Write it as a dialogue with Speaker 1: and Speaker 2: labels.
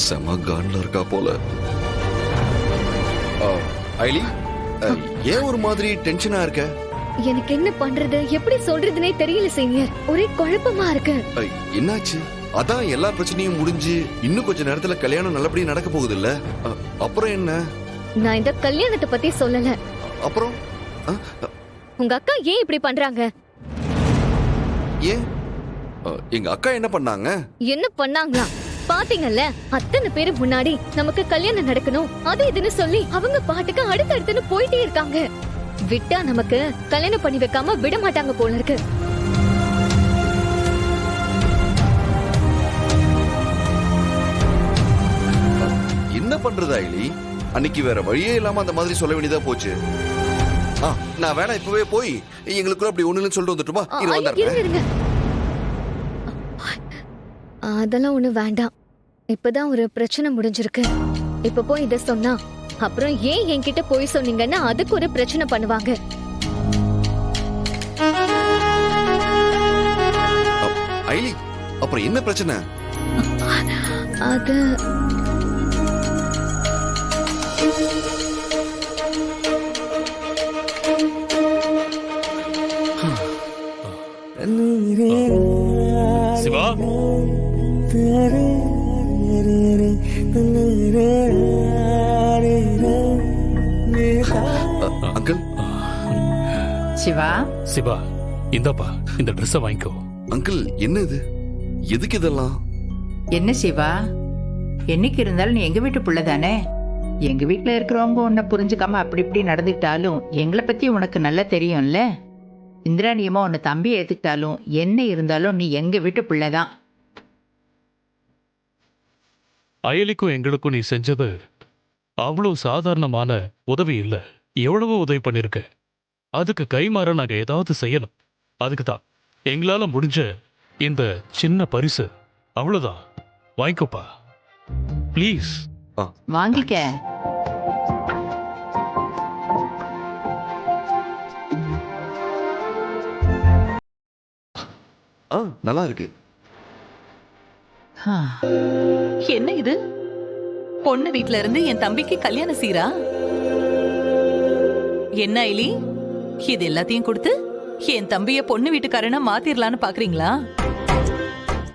Speaker 1: செம கான்ல இருக்கா போல. ஐலி, ஏன் ஒரு மாதிரி டென்ஷனா இருக்க?
Speaker 2: எனக்கு என்ன பண்றது எப்படி சொல்றதுனே தெரியல சீனியர். ஒரே குழப்பமா இருக்கு.
Speaker 1: என்னாச்சு? அதான் எல்லா பிரச்சனையும் முடிஞ்சு இன்னும் கொஞ்ச நேரத்துல கல்யாணம் நல்லபடியா நடக்க போகுது இல்ல? அப்புறம் என்ன?
Speaker 2: நான் இந்த கல்யாணத்தை பத்தி சொல்லல.
Speaker 1: அப்புறம்
Speaker 2: உங்க அக்கா ஏன் இப்படி பண்றாங்க?
Speaker 1: ஏன் எங்க அக்கா என்ன பண்ணாங்க?
Speaker 2: என்ன பண்ணாங்களா? பாத்தீங்கல்ல, அத்தனை பேரு முன்னாடி நமக்கு கல்யாணம் நடக்கணும் அது இதுன்னு சொல்லி அவங்க பாட்டுக்கு அடுத்தடுத்துன்னு போயிட்டே இருக்காங்க. விட்டா நமக்கு கல்யாணம் பண்ணி வைக்காம விட மாட்டாங்க போல இருக்கு.
Speaker 1: என்ன பண்றது ஐலி? அன்னைக்கு வேற வழியே இல்லாம அந்த மாதிரி சொல்ல வேண்டியதா போச்சு. நான் வேணா இப்பவே போய் எங்களுக்குள்ள அப்படி ஒண்ணுன்னு சொல்லிட்டு வந்துட்டுமா?
Speaker 2: இருங்க. அதெல்லாம் ஒண்ணு வேண்டாம். இப்பதான் ஒரு பிரச்சனை முடிஞ்சிருக்கு. இப்ப போய் இத சொன்னா அப்புறம் ஏன் என்கிட்ட போய் சொன்னீங்கன்னா அதுக்கு ஒரு பிரச்சனை பண்ணுவாங்க.
Speaker 1: ஐலி, அப்புறம் என்ன பிரச்சனை?
Speaker 2: அது
Speaker 3: சிவா,
Speaker 1: அங்கிள்.
Speaker 4: சிவா,
Speaker 3: சிவா, இந்தப்பா இந்த ட்ரெஸ்ஸை வாங்கிக்கோ.
Speaker 1: அங்கிள், என்ன இது? எதுக்கு இதெல்லாம்?
Speaker 4: என்ன சிவா, என்னைக்கு இருந்தாலும் நீ எங்க வீட்டு புள்ள தானே. எங்க வீட்டுல இருக்கிறவங்க உன்னை புரிஞ்சுக்காம அப்படி இப்படி நடந்துக்கிட்டாலும் எங்களை பத்தி உனக்கு நல்லா தெரியும்ல. இந்திராணியமா உன்னை தம்பி ஏத்துக்கிட்டாலும் என்ன இருந்தாலும் நீ எங்க வீட்டு பிள்ளைதான்.
Speaker 3: அயலிக்கும் எங்களுக்கும் நீ செஞ்சது அவ்வளவு சாதாரணமான உதவி இல்ல. எவ்வளவோ உதவி பண்ணிருக்க. அதுக்கு கைமாற நாங்க ஏதாவது செய்யணும். அதுக்கு தான் எங்களால முடிஞ்ச இந்த சின்ன பரிசு. அவ்வளவுதான், வாங்கிக்கோப்பா ப்ளீஸ்.
Speaker 4: வாங்கிக்க.
Speaker 1: நல்லா இருக்கு.
Speaker 5: என்ன இது? பொண்ணு வீட்ல இருந்து என் தம்பிக்கு கல்யாண சீரா? என்ன ஐலி, இது எல்லாத்தையும் கொடுத்து என் தம்பிய பொண்ணு வீட்டுக்காரனா மாத்திரலான்னு பாக்குறீங்களா?